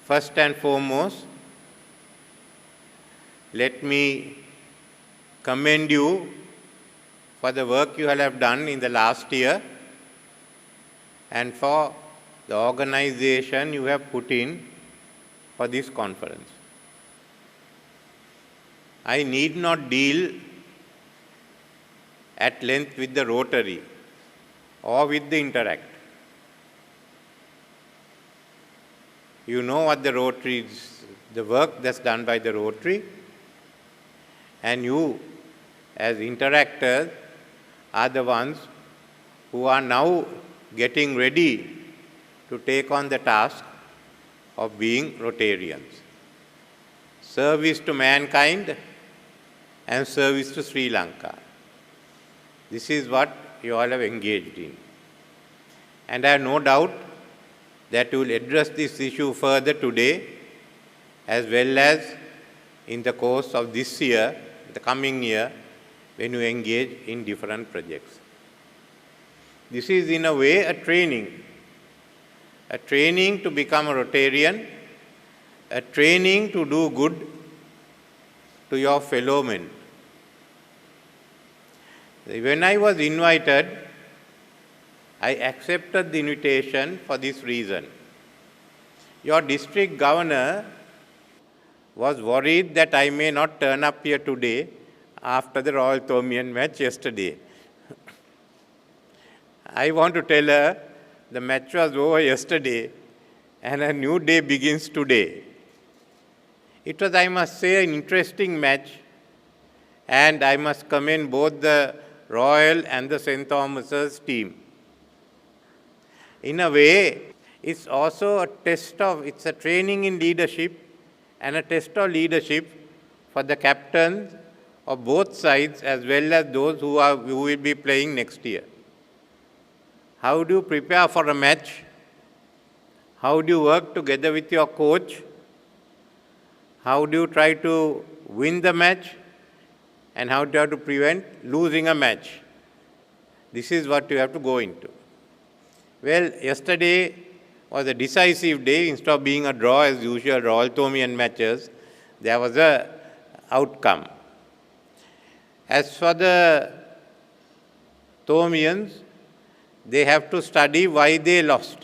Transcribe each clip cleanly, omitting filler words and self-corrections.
First and foremost, let me commend you for the work you all have done in the last year and for the organization you have put in for this conference. I need not deal at length with the Rotary or with the Interact. You know what the Rotary is, the work that's done by the Rotary, and you as interactors are the ones who are now getting ready to take on the task of being Rotarians. Service to mankind and service to Sri Lanka. This is what you all have engaged in. And I have no doubt that you will address this issue further today as well as in the course of this year, the coming year, when you engage in different projects. This is in a way a training to become a Rotarian, a training to do good to your fellow men. When I was invited, I accepted the invitation for this reason. Your district governor was worried that I may not turn up here today after the Royal Thomaian match yesterday. I want to tell her the match was over yesterday and a new day begins today. It was, I must say, an interesting match, and I must commend both the Royal and the St. Thomas's team. In a way, it's also a test of, it's a training in leadership and a test of leadership for the captains of both sides as well as those who will be playing next year. How do you prepare for a match? How do you work together with your coach? How do you try to win the match? And how do you have to prevent losing a match? This is what you have to go into. Well, yesterday was a decisive day. Instead of being a draw as usual, Royal Thomaian matches, there was an outcome. As for the Thomaians, they have to study why they lost,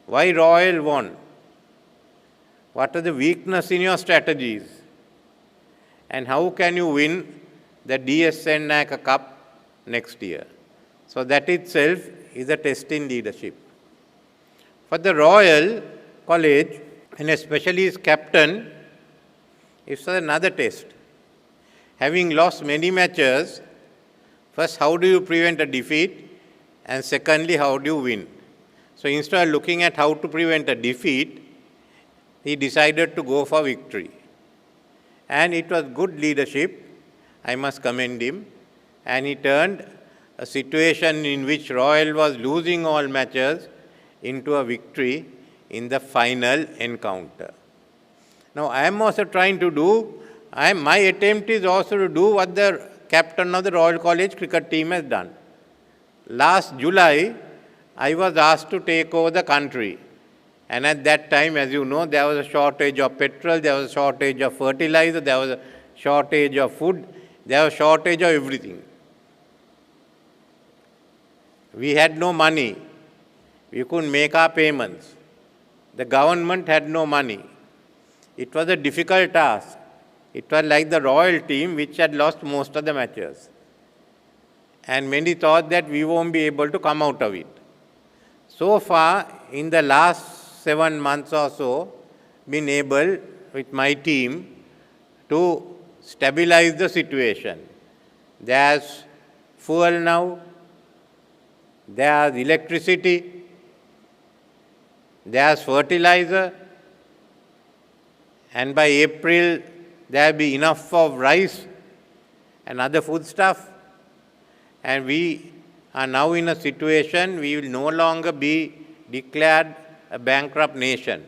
why Royal won, what are the weaknesses in your strategies, and how can you win the DSN Naka Cup next year. So that itself is a test in leadership. For the Royal College, and especially its captain, it's another test. Having lost many matches, first, how do you prevent a defeat? And secondly, how do you win? So instead of looking at how to prevent a defeat, he decided to go for victory. And it was good leadership. I must commend him. And he turned a situation in which Royal was losing all matches into a victory in the final encounter. Now, I am also trying to do, my attempt is also to do what the captain of the Royal College cricket team has done. Last July, I was asked to take over the country. And at that time, as you know, there was a shortage of petrol, there was a shortage of fertilizer, there was a shortage of food, there was a shortage of everything. We had no money. We couldn't make our payments. The government had no money. It was a difficult task. It was like the Royal team which had lost most of the matches. And many thought that we won't be able to come out of it. So far, in the last 7 months or so, been able with my team to stabilize the situation. There's fuel now, there's electricity, there's fertilizer, and by April there'll be enough of rice and other foodstuff. And we are now in a situation we will no longer be declared a bankrupt nation,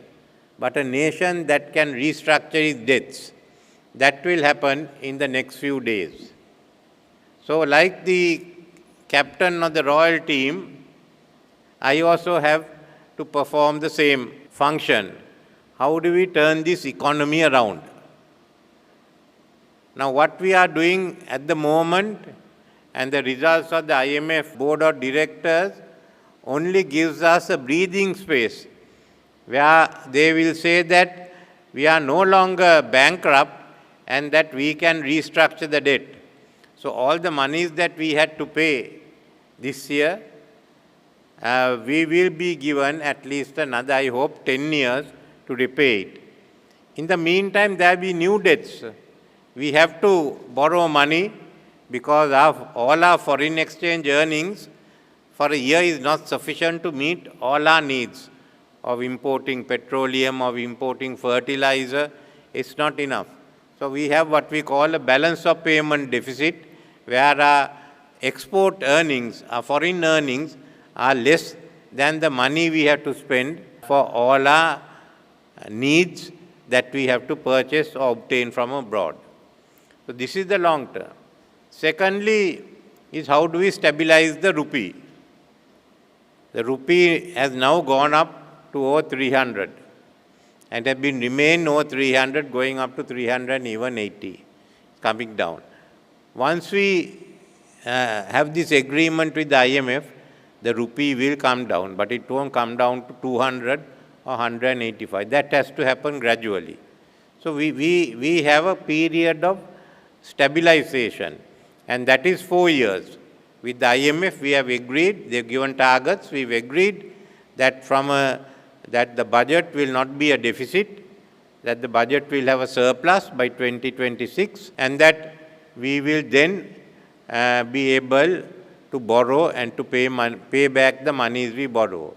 but a nation that can restructure its debts. That will happen in the next few days. So like the captain of the Royal team, I also have to perform the same function how do we turn this economy around? Now, what we are doing at the moment, and the results of the IMF Board of Directors only gives us a breathing space where they will say that we are no longer bankrupt and that we can restructure the debt. So all the monies that we had to pay this year, we will be given at least another, I hope, 10 years to repay it. In the meantime, there will be new debts. We have to borrow money because all our foreign exchange earnings for a year is not sufficient to meet all our needs of importing petroleum, of importing fertilizer. It's not enough. So we have what we call a balance of payment deficit, where our export earnings, our foreign earnings, are less than the money we have to spend for all our needs that we have to purchase or obtain from abroad. So this is the long term. Secondly is how do we stabilize the rupee? The rupee has now gone up to over 300 and has been remain over 300, going up to 300 even 80, coming down. Once we have this agreement with the IMF, the rupee will come down, but it won't come down to 200 or 185. That has to happen gradually. So we have a period of stabilization, and that is 4 years. With the IMF, we have agreed, they've given targets, we've agreed that that the budget will not be a deficit, that the budget will have a surplus by 2026, and that we will then be able to borrow and to pay back the monies we borrow.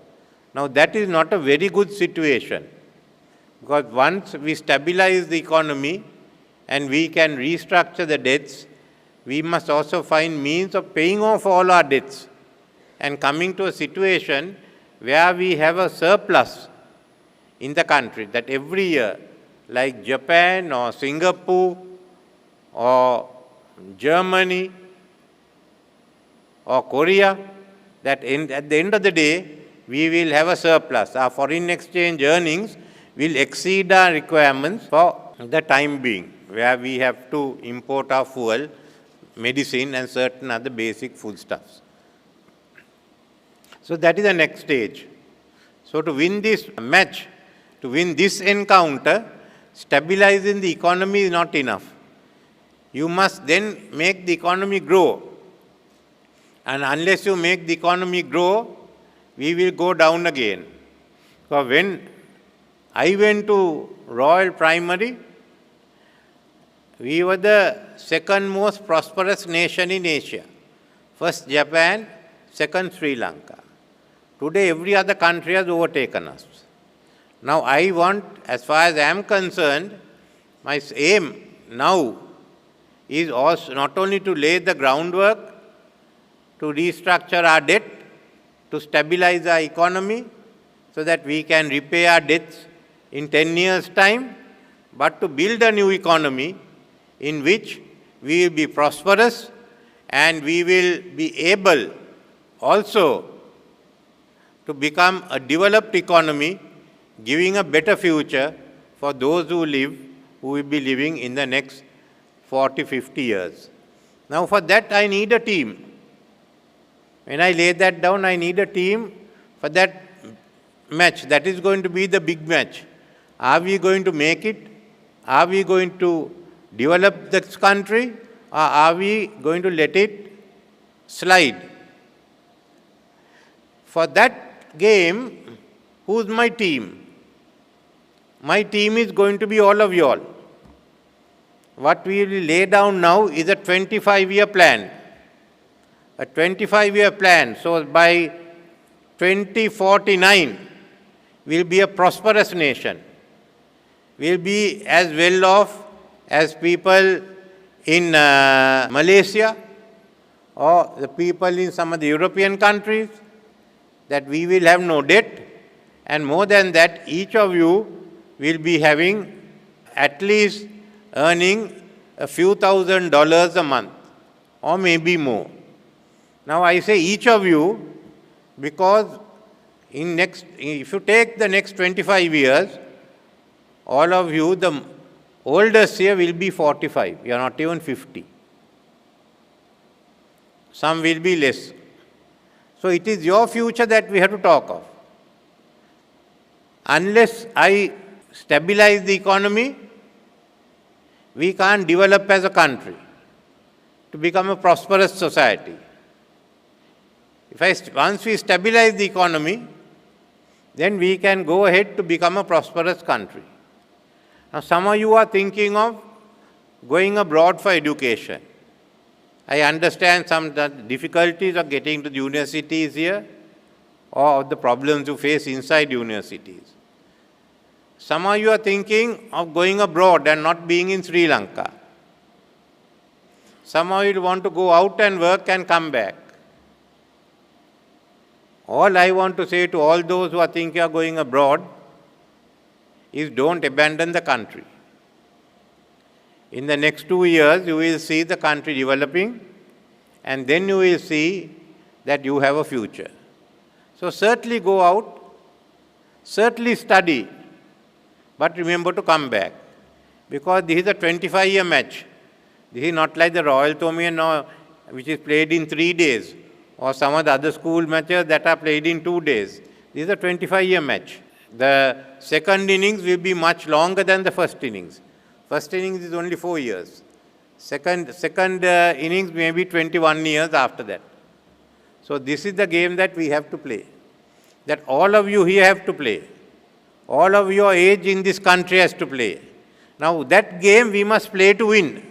Now, that is not a very good situation, because once we stabilize the economy and we can restructure the debts, we must also find means of paying off all our debts and coming to a situation where we have a surplus in the country, that every year, like Japan or Singapore or Germany or Korea, that at the end of the day, we will have a surplus. Our foreign exchange earnings will exceed our requirements for the time being, where we have to import our fuel, medicine, and certain other basic foodstuffs. So that is the next stage. So to win this match, to win this encounter, stabilizing the economy is not enough. You must then make the economy grow. And unless you make the economy grow, we will go down again. So when I went to Royal Primary, we were the second most prosperous nation in Asia. First Japan, second Sri Lanka. Today every other country has overtaken us. Now I want, as far as I am concerned, my aim now is also not only to lay the groundwork to restructure our debt, to stabilize our economy so that we can repay our debts in 10 years' time, but to build a new economy in which we will be prosperous and we will be able also to become a developed economy, giving a better future for those who will be living in the next 40, 50 years. Now for that I need a team. When I lay that down, I need a team for that match. That is going to be the big match. Are we going to make it? Are we going to develop this country? Or are we going to let it slide? For that game, who's my team? My team is going to be all of you all. What we will lay down now is a 25-year plan. A 25-year plan. So by 2049, we'll be a prosperous nation. We'll be as well off as people in Malaysia or the people in some of the European countries, that we will have no debt. And more than that, each of you will be having at least earning a few $1,000s a month or maybe more. Now I say each of you because if you take the next 25 years, all of you, the oldest here will be 45. You are not even 50. Some will be less. So it is your future that we have to talk of. Unless I stabilize the economy, we can't develop as a country to become a prosperous society. Once we stabilize the economy, then we can go ahead to become a prosperous country. Now, some of you are thinking of going abroad for education. I understand some difficulties of getting to the universities here or the problems you face inside universities. Some of you are thinking of going abroad and not being in Sri Lanka. Some of you want to go out and work and come back. All I want to say to all those who are thinking of going abroad is don't abandon the country. In the next 2 years, you will see the country developing, and then you will see that you have a future. So certainly go out, certainly study, but remember to come back. Because this is a 25-year match. This is not like the Royal Tournament, which is played in 3 days, or some of the other school matches that are played in 2 days. This is a 25-year match. The second innings will be much longer than the first innings. First innings is only 4 years. Second innings may be 21 years after that. So this is the game that we have to play, that all of you here have to play. All of your age in this country has to play. Now that game we must play to win.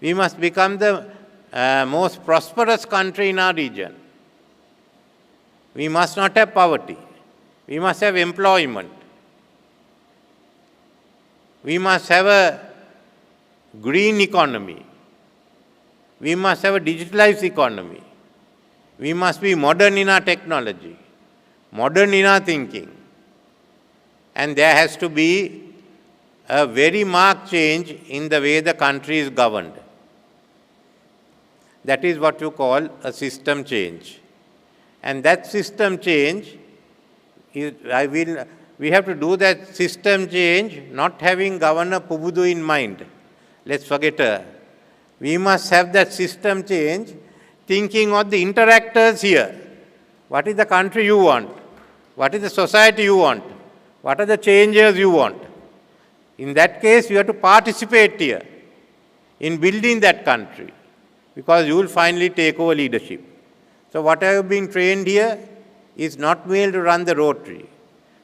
We must become the most prosperous country in our region. We must not have poverty. We must have employment. We must have a green economy. We must have a digitalized economy. We must be modern in our technology, modern in our thinking. And there has to be a very marked change in the way the country is governed. That is what you call a system change. And that system change, we have to do that system change not having Governor Pubudu in mind. Let's forget her. We must have that system change thinking of the interactors here. What is the country you want? What is the society you want? What are the changes you want? In that case, you have to participate here in building that country, because you will finally take over leadership. So what I have been trained here is not merely to run the Rotary,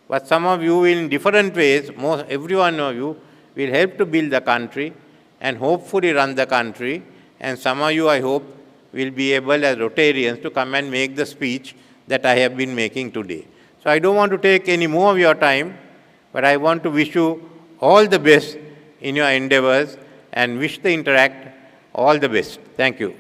but some of you will in different ways, every one of you will help to build the country and hopefully run the country. And some of you, I hope, will be able as Rotarians to come and make the speech that I have been making today. So I don't want to take any more of your time, but I want to wish you all the best in your endeavors and wish the Interact all the best. Thank you.